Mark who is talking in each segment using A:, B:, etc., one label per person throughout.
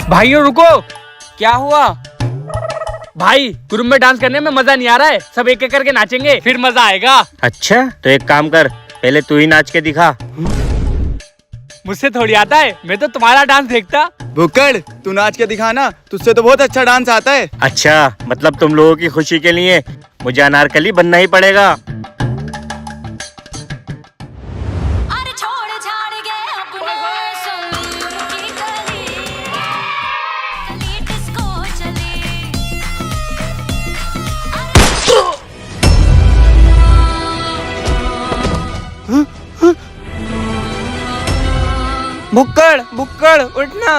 A: भाइयों रुको। क्या हुआ? भाई ग्रुप में डांस करने में मजा नहीं आ रहा है, सब एक एक करके नाचेंगे फिर मजा आएगा।
B: अच्छा तो एक काम कर, पहले तू ही नाच के दिखा।
A: मुझसे थोड़ी आता है, मैं तो तुम्हारा डांस देखता।
C: भुक्कड़ तू नाच के दिखाना, तुझसे तो बहुत अच्छा डांस आता है।
B: अच्छा मतलब तुम लोगों की खुशी के लिए मुझे अनारकली बनना ही पड़ेगा।
A: भुक्कड़ भुक्कड़ उठना।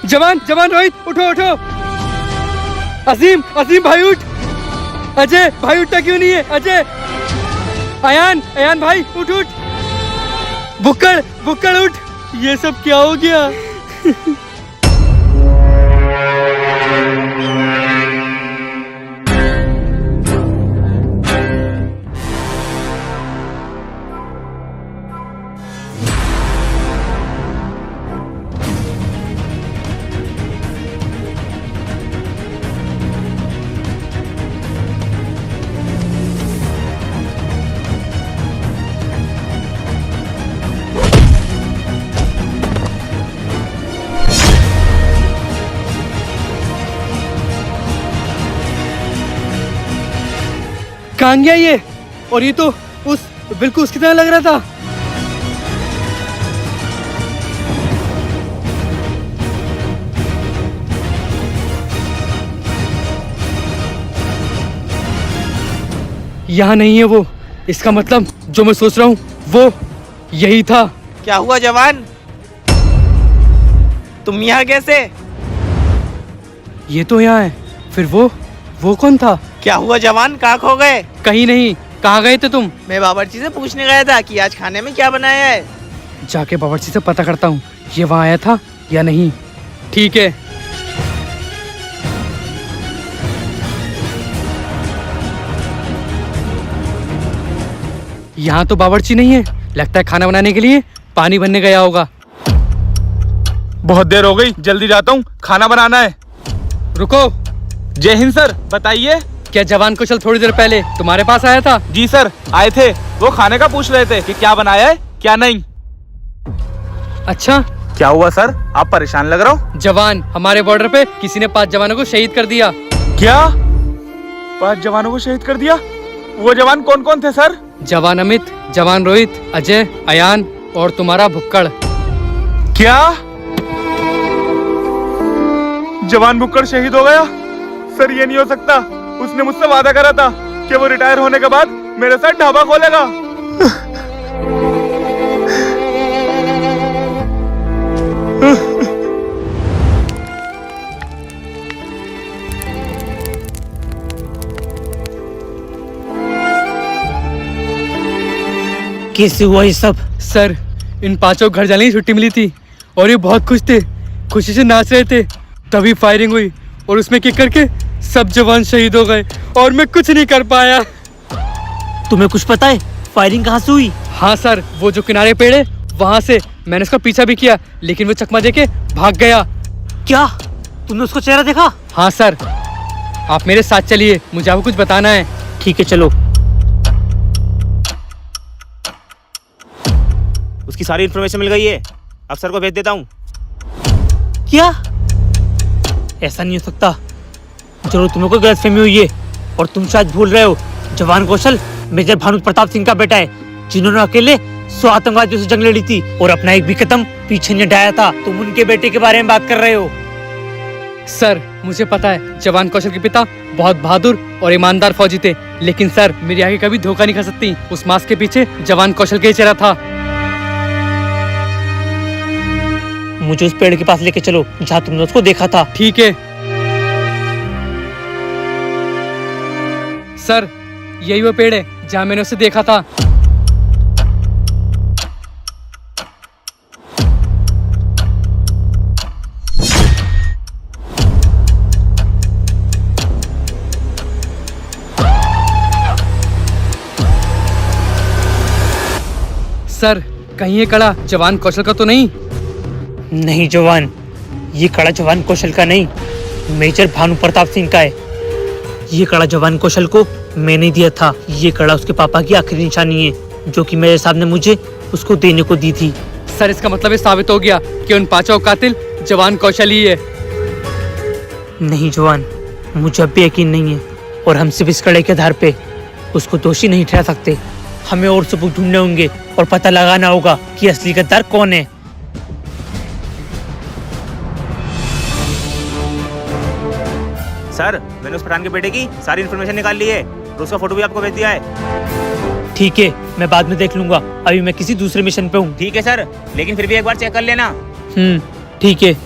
A: जवान जवान रोहित उठो उठो। अजीम अजीम भाई उठ। अजय भाई उठता क्यों नहीं है? अजय अयान अयान भाई उठ उठ। भुक्कड़ भुक्कड़ उठ। ये सब क्या हो गया? कहाँ गया ये? और ये तो बिल्कुल उसकी तरह लग रहा था। यहाँ नहीं है वो, इसका मतलब जो मैं सोच रहा हूँ वो यही था।
D: क्या हुआ जवान, तुम यहाँ कैसे?
A: ये तो यहाँ है, फिर वो कौन था?
D: क्या हुआ जवान, कहाँ खो गए?
A: कहीं नहीं, कहाँ गए थे तुम?
D: मैं बावर्ची से पूछने गया था कि आज खाने में क्या बनाया है।
A: जाके बावर्ची से पता करता हूँ ये वहाँ आया था या नहीं। ठीक है। यहाँ तो बावर्ची नहीं है, लगता है खाना बनाने के लिए पानी भरने गया होगा।
E: बहुत देर हो गई, जल्दी जाता हूँ, खाना बनाना है।
A: रुको।
E: जय हिंद सर, बताइए।
A: क्या जवान कुशल थोड़ी देर पहले तुम्हारे पास आया था?
E: जी सर आए थे, वो खाने का पूछ रहे थे कि क्या बनाया है क्या नहीं।
A: अच्छा
E: क्या हुआ सर, आप परेशान लग रहे हो?
A: जवान, हमारे बॉर्डर पे किसी ने 5 जवानों को शहीद कर दिया।
E: क्या 5 जवानों को शहीद कर दिया? वो जवान कौन कौन थे सर?
A: जवान अमित, जवान रोहित, अजय, अयान और तुम्हारा भुक्कड़।
E: क्या जवान भुक्कड़ शहीद हो गया? सर ये नहीं हो सकता, उसने मुझसे वादा करा था कि वो रिटायर होने के बाद मेरे साथ ढाबा खोलेगा।
D: कैसे हुआ ये सब?
A: सर इन 5 घर जाने की छुट्टी मिली थी और ये बहुत खुश थे, खुशी से नाच रहे थे, तभी फायरिंग हुई और उसमें किक करके सब जवान शहीद हो गए और मैं कुछ नहीं कर पाया।
D: तुम्हें कुछ पता है फायरिंग कहाँ से हुई?
A: हाँ सर, वो जो किनारे पेड़ है वहाँ से। मैंने उसका पीछा भी किया लेकिन वो चकमा देके भाग गया।
D: क्या तुमने उसका चेहरा देखा?
A: हाँ सर, आप मेरे साथ चलिए, मुझे आपको कुछ बताना है।
D: ठीक है चलो।
B: उसकी सारी इन्फॉर्मेशन मिल गई है, अफसर को भेज देता हूँ।
D: क्या? ऐसा नहीं हो सकता, जरूर तुम्हें कोई गलतफहमी हुई है और तुम शायद भूल रहे हो। जवान कौशल मेजर भानु प्रताप सिंह का बेटा है, जिन्होंने अकेले 100 आतंकवादियों से जंग लड़ी थी और अपना एक भी कदम पीछे नहीं हटाया था। तुम उनके बेटे के बारे में बात कर रहे हो।
A: सर मुझे पता है जवान कौशल के पिता बहुत बहादुर और ईमानदार फौजी थे, लेकिन सर मेरी आगे कभी धोखा नहीं खा सकती। उस मास्क के पीछे जवान कौशल का ही चेहरा था।
D: मुझे उस पेड़ के पास लेके चलो जहाँ तुमने उसको देखा था।
A: ठीक है सर, यही वो पेड़ है जहाँ मैंने उसे देखा था। सर कहीं ये कड़ा जवान कौशल का तो नहीं?
D: नहीं जवान, ये कड़ा जवान कौशल का नहीं, मेजर भानु प्रताप सिंह का है। ये कड़ा जवान कौशल को मैंने दिया था। ये कड़ा उसके पापा की आखिरी निशानी है, जो कि मेरे साहब ने मुझे उसको देने को दी थी।
A: सर इसका मतलब ये साबित हो गया कि उन पांचों कातिल जवान कौशल ही है।
D: नहीं जवान, मुझे अब भी यकीन नहीं है, और हम सिर्फ इस कड़े के आधार पे उसको दोषी नहीं ठहरा सकते। हमें और सबूत ढूंढने होंगे और पता लगाना होगा कि असली गद्दार कौन है।
B: सर मैंने उस पठान के बेटे की सारी इन्फॉर्मेशन निकाल ली है और उसका फोटो भी आपको भेज दिया है।
D: ठीक है, मैं बाद में देख लूंगा, अभी मैं किसी दूसरे मिशन पे हूँ।
B: ठीक है सर, लेकिन फिर भी एक बार चेक कर लेना।
D: ठीक है।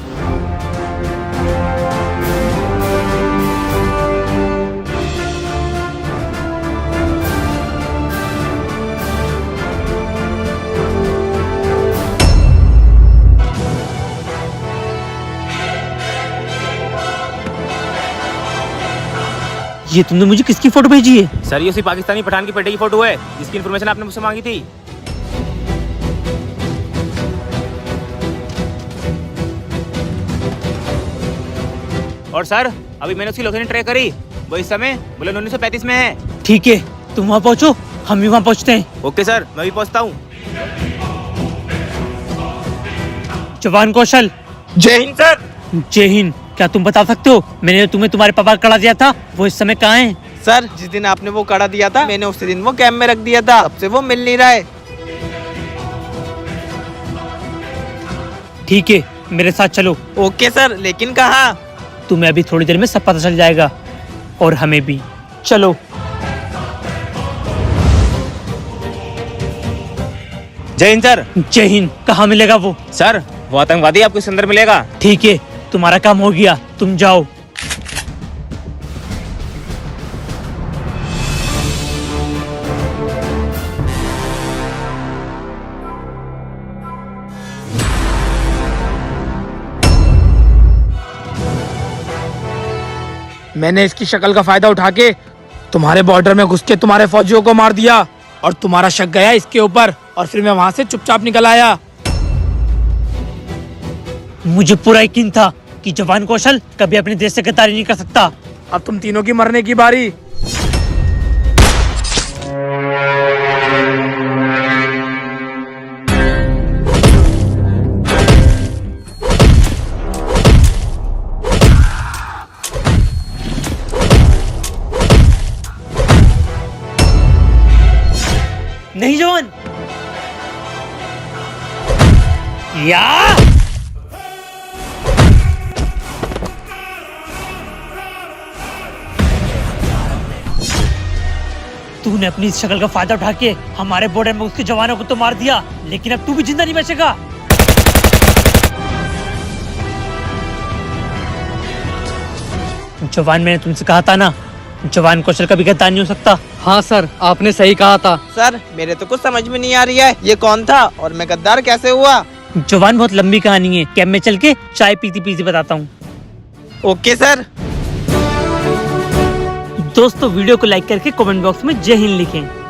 D: ये तुमने मुझे किसकी फोटो भेजी है?
B: सर ये उसी पाकिस्तानी पठान के बेटे की फोटो है जिसकी इन्फॉर्मेशन आपने मुझसे मांगी थी। और सर अभी मैंने उसकी लोकेशन ट्रैक करी, वो इस समय बुलंद 1935 में है।
D: ठीक है, तुम वहाँ पहुँचो, हम भी वहाँ पहुँचते हैं।
B: ओके सर, मैं भी पहुंचता हूँ।
D: जवान कौशल।
C: जय हिंद सर।
D: जय हिंद। क्या तुम बता सकते हो मैंने तुम्हें तुम्हारे पापा का कड़ा दिया था, वो इस समय कहाँ है?
F: सर जिस दिन आपने वो कड़ा दिया था मैंने उसी दिन वो कैंप में रख दिया था, अब से वो मिल नहीं रहा है।
D: ठीक है, मेरे साथ चलो।
F: ओके सर, लेकिन कहाँ?
D: तुम्हें अभी थोड़ी देर में सब पता चल जाएगा, और हमें भी। चलो।
B: जय हिंद सर।
D: जय हिंद। कहाँ मिलेगा वो?
B: सर वो आतंकवादी आपको इस अंदर मिलेगा।
D: ठीक है, तुम्हारा काम हो गया, तुम जाओ।
G: मैंने इसकी शक्ल का फायदा उठा के तुम्हारे बॉर्डर में घुस के तुम्हारे फौजियों को मार दिया, और तुम्हारा शक गया इसके ऊपर, और फिर मैं वहां से चुपचाप निकल आया।
D: मुझे पूरा यकीन था कि जवान कौशल कभी अपने देश से गद्दारी नहीं कर सकता।
G: अब तुम तीनों की मरने की बारी।
D: नहीं जवान। या तूने अपनी इस शक्ल का फायदा उठा के हमारे बॉर्डर में उसके जवानों को तो मार दिया, लेकिन अब तू भी जिंदा नहीं बचेगा। जवान, मैंने तुमसे कहा था ना, जवान कौशल का भी गद्दार नहीं हो सकता।
A: हाँ सर आपने सही कहा था।
F: सर मेरे तो कुछ समझ में नहीं आ रही है, ये कौन था और मैं गद्दार कैसे हुआ?
D: जवान, बहुत लंबी कहानी है, कैंप में चल के चाय पीती पीती बताता हूँ।
F: Okay sir.
D: दोस्तों वीडियो को लाइक करके कमेंट बॉक्स में जय हिंद लिखें।